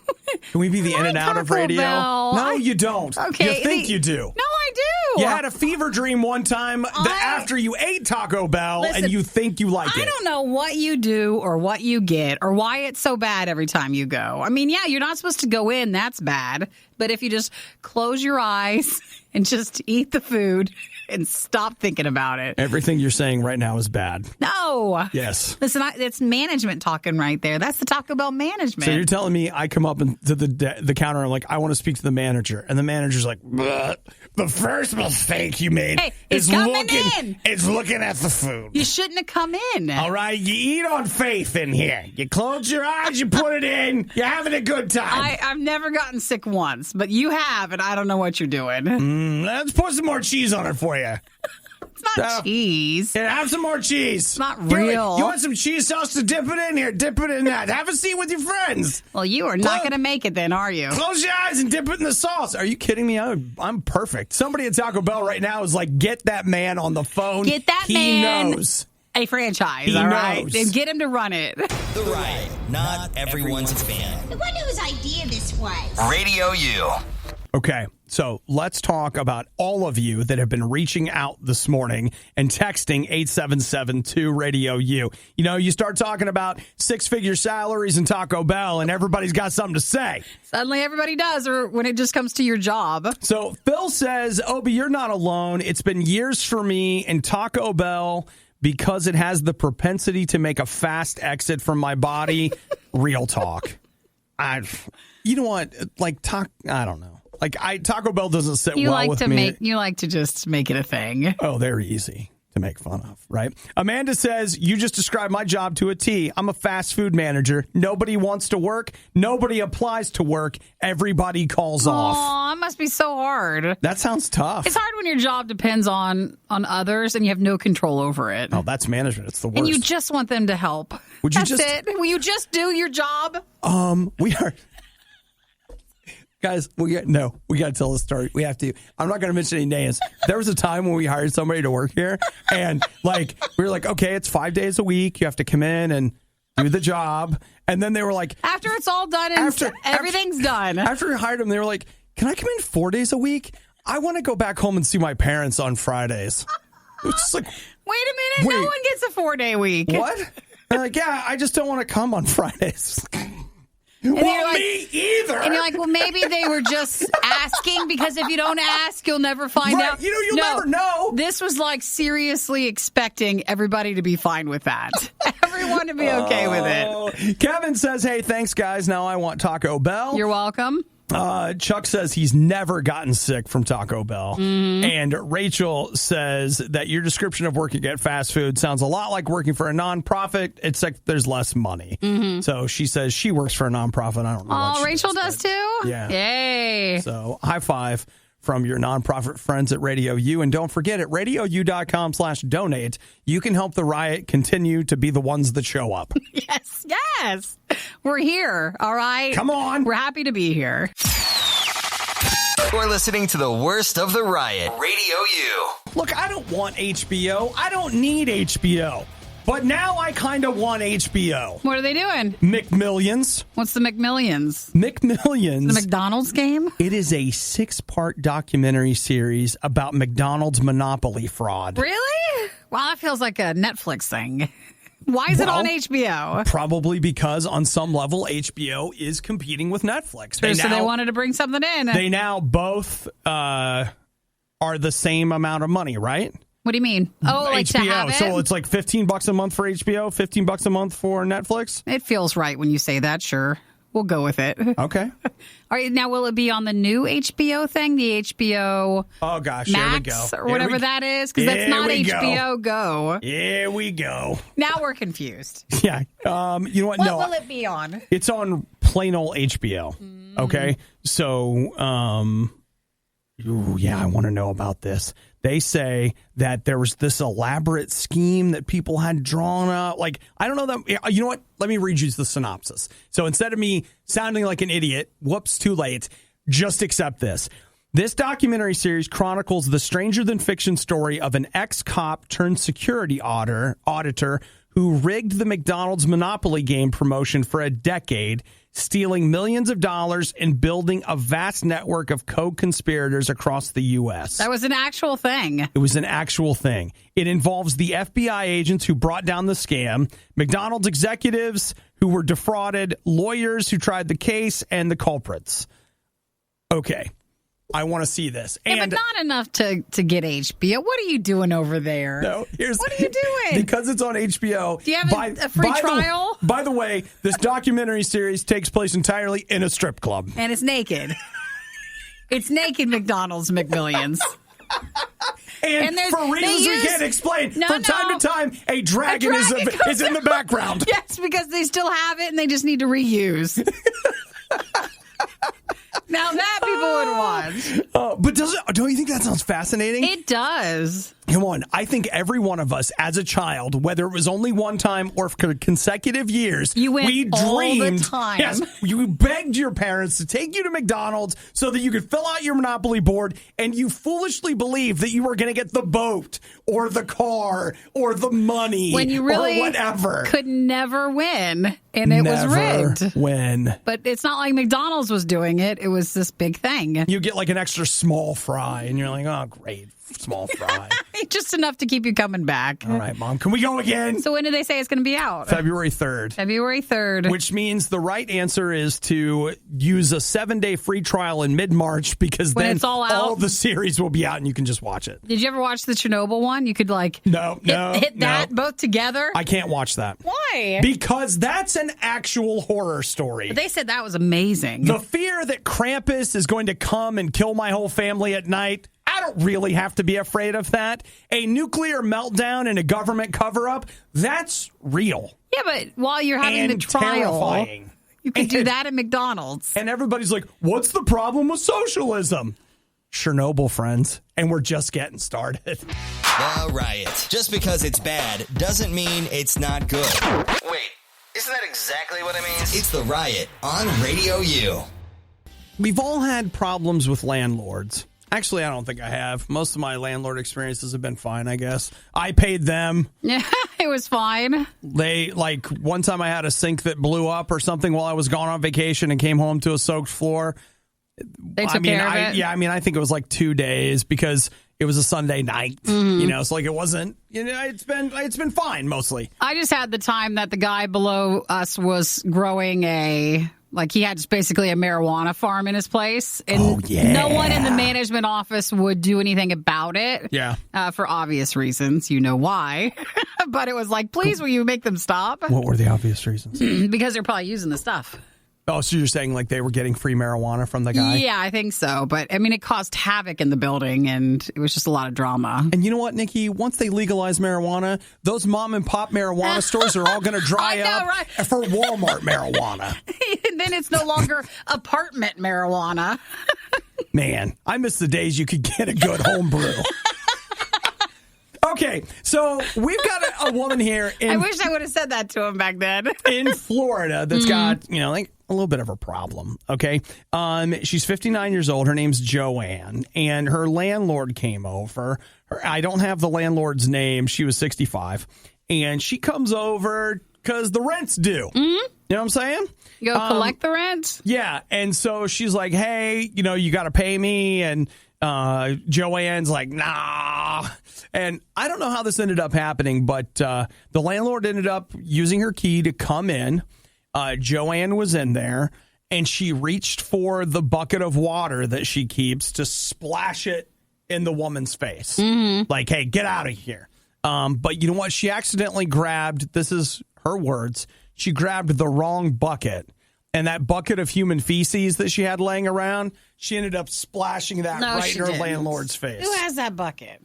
Can we be the in and out of Taco radio? Bell. No, you don't. Okay. You think you do. No, I do. You had a fever dream one time after you ate Taco Bell, and you think you like it. I don't know what you do or what you get or why it's so bad every time you go. I mean, yeah, you're not supposed to go in. That's bad. But if you just close your eyes and just eat the food and stop thinking about it. Everything you're saying right now is bad. No. Yes. Listen, it's management talking right there. That's the Taco Bell management. So you're telling me I come up to the counter and I'm like, I want to speak to the manager. And the manager's like, the first mistake you made is looking at the food. You shouldn't have come in. All right, you eat on faith in here. You close your eyes, you put it in, you're having a good time. I've never gotten sick once, but you have, and I don't know what you're doing. Let's put some more cheese on it for you. It's not cheese. Yeah, have some more cheese. It's not real. You want some cheese sauce to dip it in here? Dip it in that. Have a seat with your friends. Well, you are not going to make it then, are you? Close your eyes and dip it in the sauce. Are you kidding me? I'm perfect. Somebody at Taco Bell right now is like, get that man on the phone. Get that man. He knows. A franchise, He all right? knows. And get him to run it. The Riot. Not everyone's a fan. I wonder whose idea this was. Radio U. Okay, so let's talk about all of you that have been reaching out this morning and texting 877-2-RADIO-U. You know, you start talking about 6-figure salaries in Taco Bell, and everybody's got something to say. Suddenly everybody does, or when it just comes to your job. So Phil says, Obi, you're not alone. It's been years for me in Taco Bell because it has the propensity to make a fast exit from my body. Real talk. You know what? Like, I don't know. Like, Taco Bell doesn't sit well with me. You like to just make it a thing. Oh, they're easy to make fun of, right? Amanda says, you just described my job to a T. I'm a fast food manager. Nobody wants to work. Nobody applies to work. Everybody calls off. Oh, it must be so hard. That sounds tough. It's hard when your job depends on others and you have no control over it. Oh, that's management. It's the worst. And you just want them to help. That's it. Will you just do your job? We are... Guys, we got to tell the story. We have to. I'm not going to mention any names. There was a time when we hired somebody to work here, and like we were like, okay, it's 5 days a week. You have to come in and do the job. And then they were like, after it's all done and everything's done. After we hired them, they were like, can I come in 4 days a week? I want to go back home and see my parents on Fridays. It's just like, wait a minute, no one gets a 4-day week. What? They're like, yeah, I just don't want to come on Fridays. And well, me either. And you're like, well, maybe they were just asking, because if you don't ask, you'll never find out. You know, you'll never know. This was like seriously expecting everybody to be fine with that. Everyone to be okay with it. Kevin says, hey, thanks, guys. Now I want Taco Bell. You're welcome. Chuck says he's never gotten sick from Taco Bell. Mm-hmm. And Rachel says that your description of working at fast food sounds a lot like working for a nonprofit, except there's less money. Mm-hmm. So she says she works for a nonprofit. I don't know. Oh, Rachel does too? Yeah. Yay. So high five from your nonprofit friends at Radio U. And don't forget, at RadioU.com/donate, you can help the Riot continue to be the ones that show up. Yes. We're here, all right? Come on. We're happy to be here. You're listening to the worst of the Riot. Radio U. Look, I don't want HBO. I don't need HBO. But now I kind of want HBO. What are they doing? McMillions. What's the McMillions? McMillions. The McDonald's game? It is a 6-part documentary series about McDonald's monopoly fraud. Really? Well, that feels like a Netflix thing. Why is it on HBO? Probably because on some level, HBO is competing with Netflix. So they wanted to bring something in. They now both are the same amount of money, right? What do you mean? Oh, like HBO. to have it? So it's like $15 a month for HBO, $15 a month for Netflix? It feels right when you say that, sure. We'll go with it. Okay. All right, now will it be on the new HBO thing? The HBO oh gosh, Max or whatever that is? Because that's not HBO Go. Here we go. Now we're confused. Yeah. You know what? What will it be on? It's on plain old HBO. Okay. So, I want to know about this. They say that there was this elaborate scheme that people had drawn up. Like, I don't know that. You know what? Let me read you the synopsis. So instead of me sounding like an idiot, whoops, too late. Just accept this. This documentary series chronicles the stranger-than-fiction story of an ex-cop turned security auditor who rigged the McDonald's Monopoly game promotion for a decade, stealing millions of dollars and building a vast network of co-conspirators across the U.S. That was an actual thing. It was an actual thing. It involves the FBI agents who brought down the scam, McDonald's executives who were defrauded, lawyers who tried the case, and the culprits. Okay. I want to see this. Yeah, but not enough to get HBO. What are you doing over there? No, what are you doing? Because it's on HBO. Do you have a free trial? By the way, this documentary series takes place entirely in a strip club. And it's naked. It's naked McDonald's McMillions. And for reasons we can't explain, from time to time, a dragon is in the background. Yes, because they still have it and they just need to reuse. Now that people would watch. But don't you think that sounds fascinating? It does. Come on. I think every one of us as a child, whether it was only one time or for consecutive years, we dreamed all the time. Yes, you begged your parents to take you to McDonald's so that you could fill out your Monopoly board, and you foolishly believed that you were going to get the boat or the car or the money when you really or whatever. Could never win, and it was rigged. Win. But it's not like McDonald's was doing it. It was this big thing. You get like an extra small fry, and you're like, oh, great. Small fry. Just enough to keep you coming back. All right, Mom. Can we go again? So when did they say it's going to be out? February 3rd. February 3rd. Which means the right answer is to use a 7-day free trial in mid-March, because when then it's all the series will be out and you can just watch it. Did you ever watch the Chernobyl one? You could hit that both together? I can't watch that. Why? Because that's an actual horror story. But they said that was amazing. The fear that Krampus is going to come and kill my whole family at night, I don't really have to be afraid of that. A nuclear meltdown and a government cover-up, that's real. Yeah, but while you're having the trial, terrifying. You can do that at McDonald's. And everybody's like, what's the problem with socialism? Chernobyl, friends. And we're just getting started. The Riot. Just because it's bad doesn't mean it's not good. Wait, isn't that exactly what it means? It's The Riot on Radio U. We've all had problems with landlords. Actually, I don't think I have. Most of my landlord experiences have been fine, I guess. I paid them. Yeah, it was fine. One time I had a sink that blew up or something while I was gone on vacation and came home to a soaked floor. They took care of it? Yeah, I think it was like 2 days because it was a Sunday night. Mm-hmm. So it wasn't, it's been fine mostly. I just had the time that the guy below us was growing he had just basically a marijuana farm in his place. And no one in the management office would do anything about it. Yeah. For obvious reasons. You know why. But it was like, please, will you make them stop? What were the obvious reasons? Because they're probably using the stuff. Oh, so you're saying they were getting free marijuana from the guy? Yeah, I think so. But, it caused havoc in the building, and it was just a lot of drama. And you know what, Nikki? Once they legalize marijuana, those mom-and-pop marijuana stores are all going to dry up for Walmart marijuana. Then it's no longer apartment marijuana. Man, I miss the days you could get a good home brew. Okay, so we've got a woman here I wish I would have said that to him back then. in Florida that's got, a little bit of a problem, okay? She's 59 years old. Her name's Joanne, and her landlord came over. I don't have the landlord's name. She was 65, and she comes over because the rent's due. Mm-hmm. You know what I'm saying? You go collect the rent? Yeah, and so she's like, hey, you got to pay me, and Joanne's like, nah. And I don't know how this ended up happening, but the landlord ended up using her key to come in. Joanne was in there, and she reached for the bucket of water that she keeps to splash it in the woman's face. Like, hey, get out of here. But you know what? She accidentally grabbed, this is her words, she grabbed the wrong bucket. And that bucket of human feces that she had laying around, she ended up splashing that right in her landlord's face. Who has that bucket?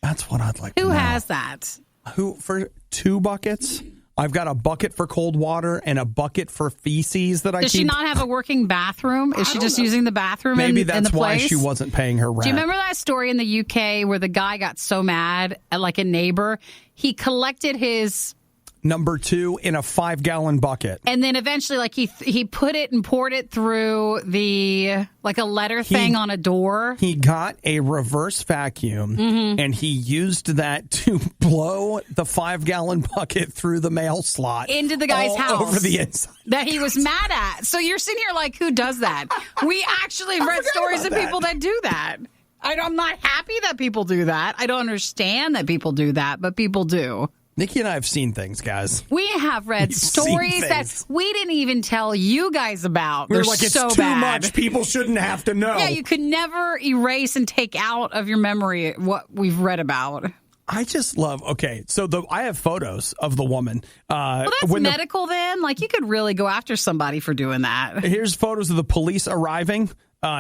That's what I'd like to know. Who has that? Who, for 2 buckets? I've got a bucket for cold water and a bucket for feces that I keep. Does she not have a working bathroom? Is she just using the bathroom Maybe in the that's why place? she wasn't paying her rent. Do you remember that story in the UK where the guy got so mad at like a neighbor? He collected his number 2 in a 5-gallon bucket. And then eventually, like, he put it and poured it through the, like, a letter thing on a door. He got a reverse vacuum, and he used that to blow the 5-gallon bucket through the mail slot. Into the guy's house. Over the inside. That he was mad at. So you're sitting here like, who does that? We actually read stories of people that do that. I'm not happy that people do that. I don't understand that people do that, but people do. Nikki and I have seen things, guys. We have read stories that we didn't even tell you guys about. We're They're like, it's so too bad. much. People shouldn't have to know. Yeah, you could never erase and take out of your memory what we've read about. I just love, okay, so I have photos of the woman. Well, that's medical then. Like, you could really go after somebody for doing that. Here's photos of the police arriving.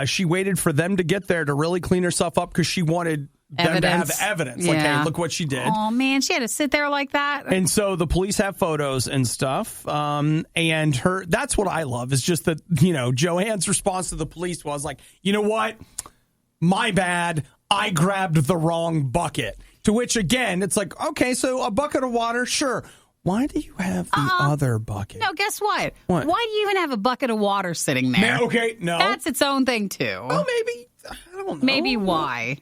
She waited for them to get there to really clean herself up because she wanted them to have evidence. Like, hey, look what she did. Oh, man, she had to sit there like that. And so the police have photos and stuff. And that's what I love is just that, Joanne's response to the police was like, you know what? My bad. I grabbed the wrong bucket. To which, again, it's like, okay, so a bucket of water, sure. Why do you have the other bucket? No, guess what? What? Why do you even have a bucket of water sitting there? Okay, no. That's its own thing, too. Oh, maybe. I don't know. Maybe why?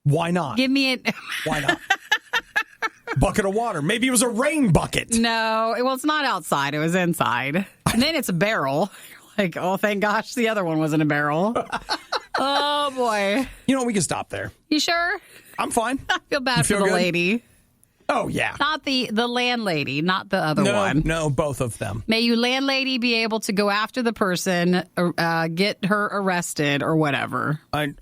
Why not? Give me it. Why not? Bucket of water. Maybe it was a rain bucket. No, it's not outside. It was inside. And then it's a barrel. You're like, oh, thank gosh, the other one wasn't a barrel. Oh, boy. You know, we can stop there. You sure? I'm fine. I feel bad for the lady. Oh, yeah. Not the landlady, not the other one. No, both of them. May you, landlady, be able to go after the person, get her arrested or whatever. I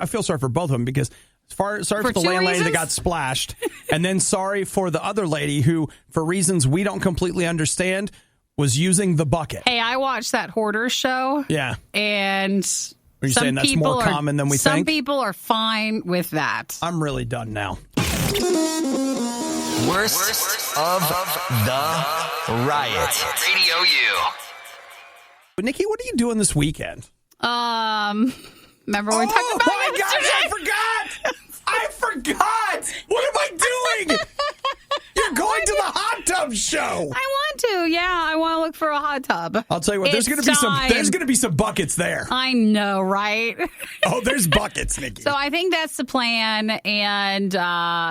feel sorry for both of them because sorry for the landlady that got splashed, and then sorry for the other lady who, for reasons we don't completely understand, was using the bucket. Hey, I watched that Hoarders show. Yeah. And are you saying that's more common than we think? Some people are fine with that. I'm really done now. Worst of the Riot. Radio U. Nikki, what are you doing this weekend? Remember when we talked about it yesterday? I forgot! What am I doing? You're going to the hot tub show. I want to. Yeah, I want to look for a hot tub. I'll tell you what. There's going to be some buckets there. I know, right? Oh, there's buckets, Nikki. So I think that's the plan. And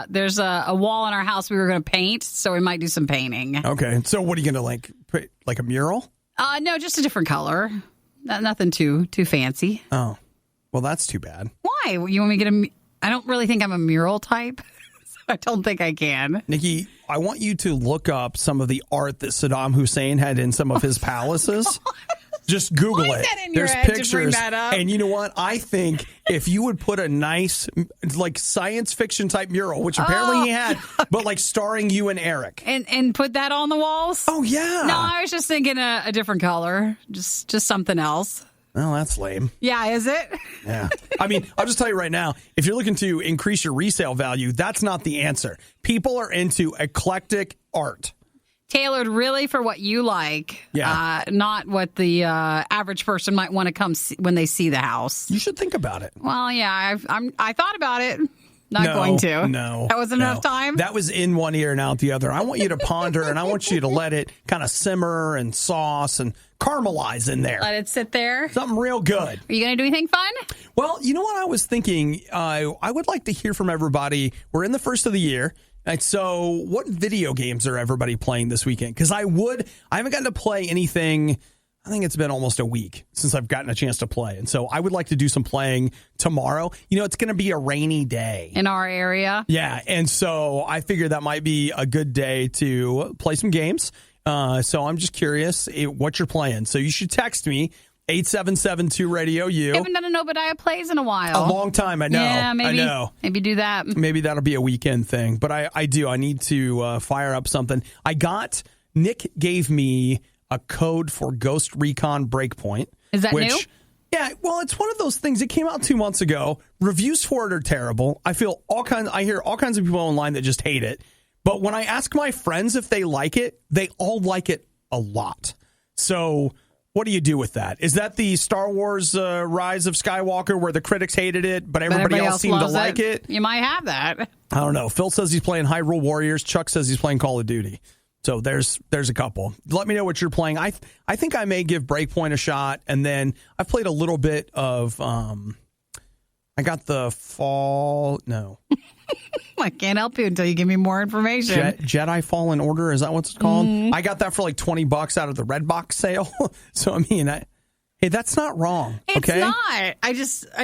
there's a wall in our house we were going to paint, so we might do some painting. Okay. So what are you going to put, like a mural? No, just a different color. Nothing too fancy. Oh, well, that's too bad. Why? You want me to get I don't really think I'm a mural type. I don't think I can. Nikki, I want you to look up some of the art that Saddam Hussein had in some of his palaces. Just Google it. There's pictures. To bring that up? And you know what? I think if you would put a nice, like, science fiction type mural, which apparently he had, but like starring you and Eric. And put that on the walls? Oh, yeah. No, I was just thinking a different color. Just something else. Oh, that's lame. Yeah, is it? Yeah. I mean, I'll just tell you right now, if you're looking to increase your resale value, that's not the answer. People are into eclectic art. Tailored really for what you like, not what the average person might want to come see when they see the house. You should think about it. Well, yeah, I thought about it. Not going to. No. That wasn't enough time? That was in one ear and out the other. I want you to ponder, and I want you to let it kind of simmer and sauce and caramelize in there. Let it sit there. Something real good. Are you going to do anything fun? Well, you know what I was thinking? I would like to hear from everybody. We're in the first of the year. And so what video games are everybody playing this weekend? Because I haven't gotten to play anything I think it's been almost a week since I've gotten a chance to play. And so I would like to do some playing tomorrow. You know, it's going to be a rainy day. In our area? Yeah. And so I figured that might be a good day to play some games. So I'm just curious what you're playing. So you should text me, 877-2-RADIO-U. I haven't done an Obadiah Plays in a while. A long time, I know. Yeah, maybe, I know. Maybe do that. Maybe that'll be a weekend thing. But I need to fire up something. Nick gave me a code for Ghost Recon Breakpoint. Is that new? Yeah, well, it's one of those things. It came out 2 months ago. Reviews for it are terrible. I hear all kinds of people online that just hate it. But when I ask my friends if they like it, they all like it a lot. So what do you do with that? Is that the Star Wars Rise of Skywalker where the critics hated it, but everybody else seemed to like it? You might have that. I don't know. Phil says he's playing Hyrule Warriors. Chuck says he's playing Call of Duty. So there's a couple. Let me know what you're playing. I think I may give Breakpoint a shot, and then I've played a little bit of. I got the Fall. No, I can't help you until you give me more information. Jedi Fallen Order, is that what it's called? I got that for like $20 out of the Redbox sale. So I mean, hey, that's not wrong. It's okay? not. I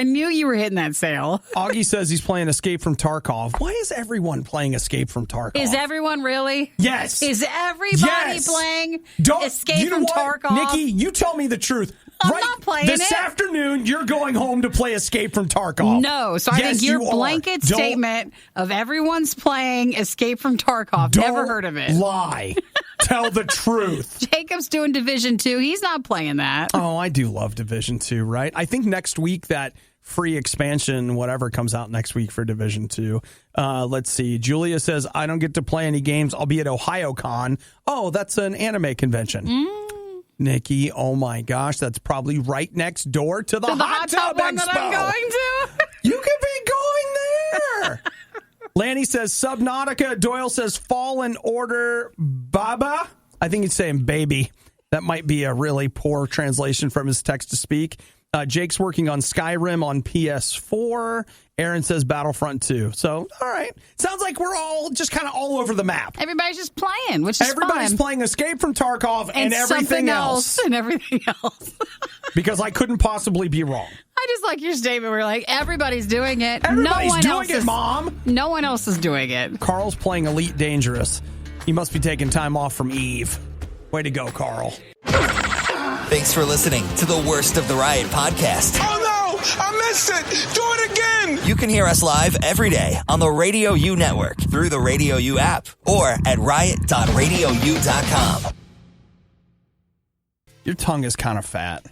knew you were hitting that sale. Augie says he's playing Escape from Tarkov. Why is everyone playing Escape from Tarkov? Is everyone really? Yes. Is everybody playing Escape from Tarkov? Nikki, you tell me the truth. I'm not playing this afternoon, you're going home to play Escape from Tarkov. No, so I think your blanket statement of everyone's playing Escape from Tarkov. Never heard of it. Lie. Tell the truth. Jacob's doing Division 2. He's not playing that. Oh, I do love Division 2, right? I think next week that free expansion, whatever comes out next week for Division 2. Let's see. Julia says, I don't get to play any games. I'll be at OhioCon. Oh, that's an anime convention. Nikki, oh my gosh, that's probably right next door to the Hot Tub one Expo that I'm going to. You could be going there. Lanny says Subnautica. Doyle says Fallen Order Baba. I think he's saying baby. That might be a really poor translation from his text to speak. Jake's working on Skyrim on PS4. Aaron says Battlefront 2. So, all right. Sounds like we're all just kind of all over the map. Everybody's just playing, which is Everybody's fun. playing Escape from Tarkov and everything else. And everything else. Because I couldn't possibly be wrong. I just like your statement where like everybody's doing it. Everybody's doing it, Mom. No one else is doing it. Carl's playing Elite Dangerous. He must be taking time off from Eve. Way to go, Carl. Thanks for listening to the Worst of the Riot podcast. Oh no! I missed it! Do it again! You can hear us live every day on the RadioU network through the RadioU app or at riot.radiou.com. Your tongue is kind of fat.